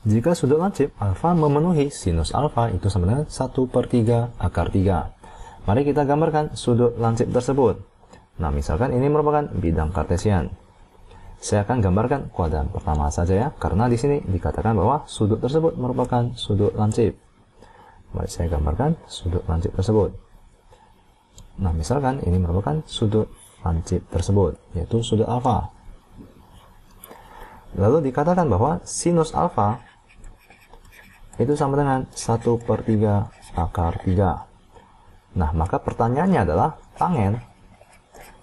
Jika sudut lancip alfa memenuhi sinus alfa itu sama dengan 1/3 akar 3. Mari kita gambarkan sudut lancip tersebut. Nah, misalkan ini merupakan bidang kartesian. Saya akan gambarkan kuadran pertama saja ya, karena di sini dikatakan bahwa sudut tersebut merupakan sudut lancip. Mari saya gambarkan sudut lancip tersebut. Nah, misalkan ini merupakan sudut lancip tersebut, yaitu sudut alfa. Lalu dikatakan bahwa sinus alfa itu sama dengan 1/3 akar 3. Nah, maka pertanyaannya adalah tangen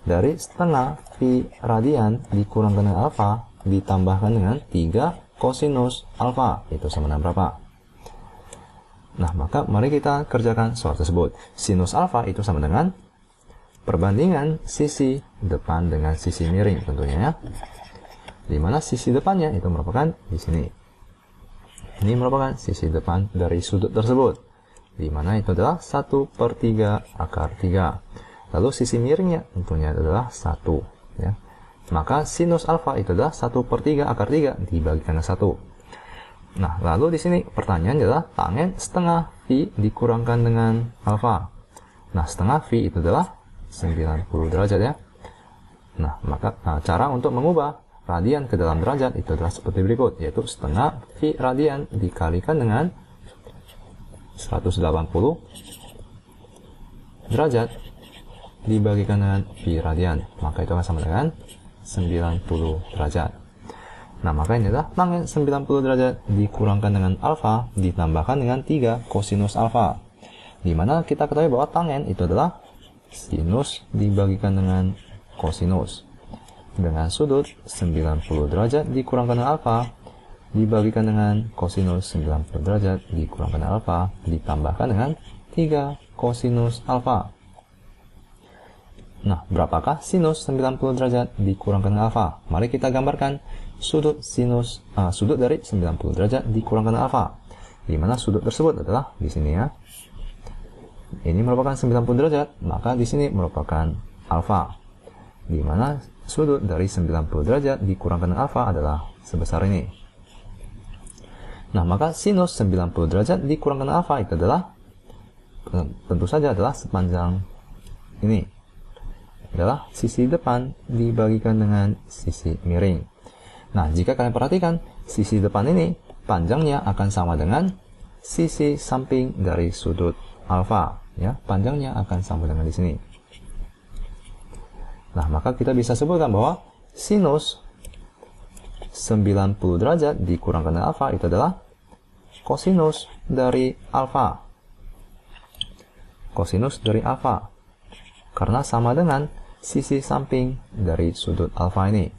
dari setengah pi radian dikurangkan dengan alfa ditambahkan dengan 3 kosinus alfa itu sama dengan berapa? Nah, maka mari kita kerjakan soal tersebut. Sinus alfa itu sama dengan perbandingan sisi depan dengan sisi miring tentunya ya. Di mana sisi depannya itu merupakan di sini. Ini merupakan sisi depan dari sudut tersebut, di mana itu adalah 1/3 akar 3. Lalu sisi miringnya tentunya adalah 1 ya. Maka sinus alfa itu adalah 1/3 akar 3 dibagikan dengan 1. Nah, lalu di sini pertanyaannya adalah tangen setengah pi dikurangkan dengan alfa. Nah, setengah pi itu adalah 90 derajat ya. Nah, maka cara untuk mengubah radian ke dalam derajat itu adalah seperti berikut, yaitu setengah pi radian dikalikan dengan 180 derajat dibagikan dengan pi radian, maka itu akan sama dengan 90 derajat. Nah, maka ini adalah tangen 90 derajat dikurangkan dengan alfa ditambahkan dengan 3 kosinus alfa, di mana kita ketahui bahwa tangen itu adalah sinus dibagikan dengan kosinus. Dengan sudut 90 derajat dikurangkan dengan alfa dibagikan dengan kosinus 90 derajat dikurangkan dengan alfa ditambahkan dengan 3 kosinus alfa. Nah, berapakah sinus 90 derajat dikurangkan dengan alfa? Mari kita gambarkan sudut sudut dari 90 derajat dikurangkan dengan alfa. Di mana sudut tersebut adalah di sini ya. Ini merupakan 90 derajat, maka di sini merupakan alfa. Di mana sudut dari 90 derajat dikurangkan dengan alfa adalah sebesar ini. Nah, maka sinus 90 derajat dikurangkan dengan alfa itu adalah tentu saja adalah sepanjang ini. Adalah sisi depan dibagikan dengan sisi miring. Nah, jika kalian perhatikan, sisi depan ini panjangnya akan sama dengan sisi samping dari sudut alfa ya, panjangnya akan sama dengan di sini. Nah, maka kita bisa sebutkan bahwa sinus 90 derajat dikurangkan dengan alfa itu adalah kosinus dari alfa. Kosinus dari alfa. Karena sama dengan sisi samping dari sudut alfa ini.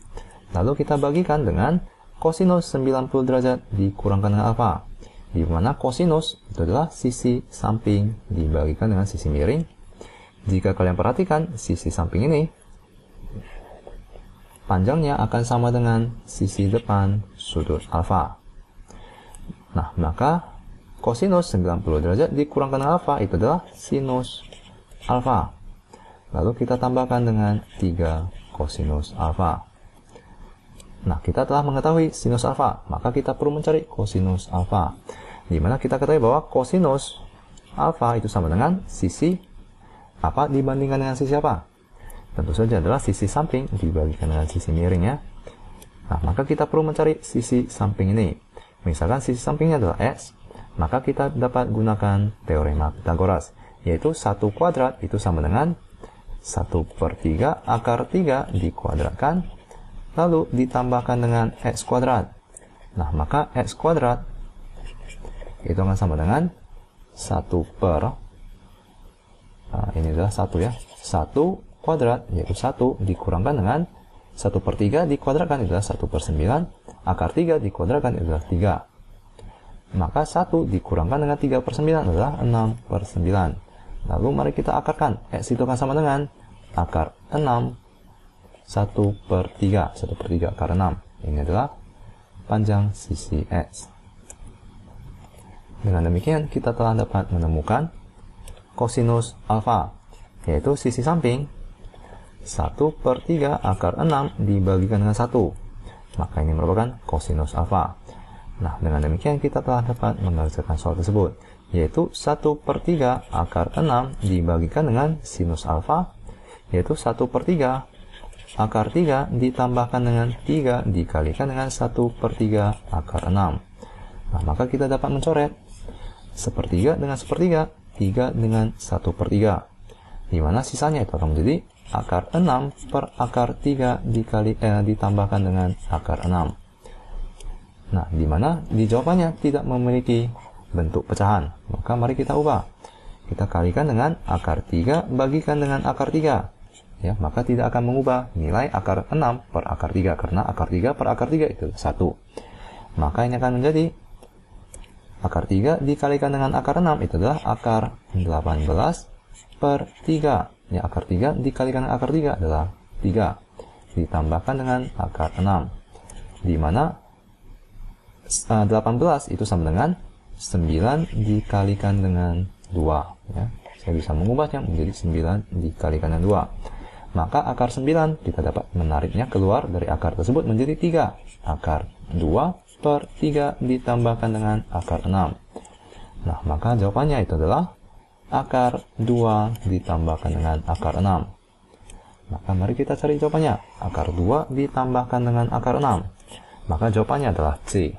Lalu kita bagikan dengan kosinus 90 derajat dikurangkan dengan alfa. Di mana kosinus itu adalah sisi samping dibagikan dengan sisi miring. Jika kalian perhatikan, sisi samping ini panjangnya akan sama dengan sisi depan sudut alfa. Nah, maka kosinus 90 derajat dikurangkan dengan alfa itu adalah sinus alfa. Lalu kita tambahkan dengan 3 kosinus alfa. Nah, kita telah mengetahui sinus alfa, maka kita perlu mencari kosinus alfa. Di mana kita ketahui bahwa kosinus alfa itu sama dengan sisi apa dibandingkan dengan sisi apa? Tentu saja adalah sisi samping dibagikan dengan sisi miring ya. Nah, maka kita perlu mencari sisi samping ini. Misalkan sisi sampingnya adalah X, maka kita dapat gunakan teorema Pythagoras, yaitu 1 kuadrat itu sama dengan 1/3 akar 3 dikuadratkan, lalu ditambahkan dengan X kuadrat. Nah, maka X kuadrat itu akan sama dengan 1 per, ini adalah 1 ya, 1 kuadrat, yaitu 1 dikurangkan dengan 1/3 dikuadratkan adalah 1/9, akar 3 dikuadratkan adalah 3. Maka 1 dikurangkan dengan 3/9 adalah 6/9. Lalu mari kita akarkan. X itu akan sama dengan akar 6 1/3, 1/3 akar 6. Ini adalah panjang sisi X. Dengan demikian kita telah dapat menemukan kosinus alfa, yaitu sisi samping 1/3 akar 6 dibagikan dengan 1. Maka ini merupakan kosinus alfa. Nah, dengan demikian kita telah dapat mengerjakan soal tersebut, yaitu 1/3 akar 6 dibagikan dengan sinus alfa, yaitu 1/3 akar 3 ditambahkan dengan 3 dikalikan dengan 1/3 akar 6. Nah, maka kita dapat mencoret sepertiga dengan sepertiga, 3 dengan 1/3, di mana sisanya itu akan menjadi akar 6 per akar 3 ditambahkan dengan akar 6. Nah, di mana di jawabannya tidak memiliki bentuk pecahan, maka mari kita ubah. Kita kalikan dengan akar 3 bagikan dengan akar 3. Ya, maka tidak akan mengubah nilai akar 6 per akar 3, karena akar 3 per akar 3 itu 1. Maka ini akan menjadi akar 3 dikalikan dengan akar 6 itu adalah akar 18 per 3. Ya, akar 3 dikalikan dengan akar 3 adalah 3. Ditambahkan dengan akar 6. Di mana 18 itu sama dengan 9 dikalikan dengan 2. Ya, saya bisa mengubahnya menjadi 9 dikalikan dengan 2. Maka akar 9 kita dapat menariknya keluar dari akar tersebut menjadi 3. Akar 2 per 3 ditambahkan dengan akar 6. Nah, maka jawabannya itu adalah akar 2 ditambahkan dengan akar 6. Maka mari kita cari jawabannya. Akar 2 ditambahkan dengan akar 6. Maka jawabannya adalah C.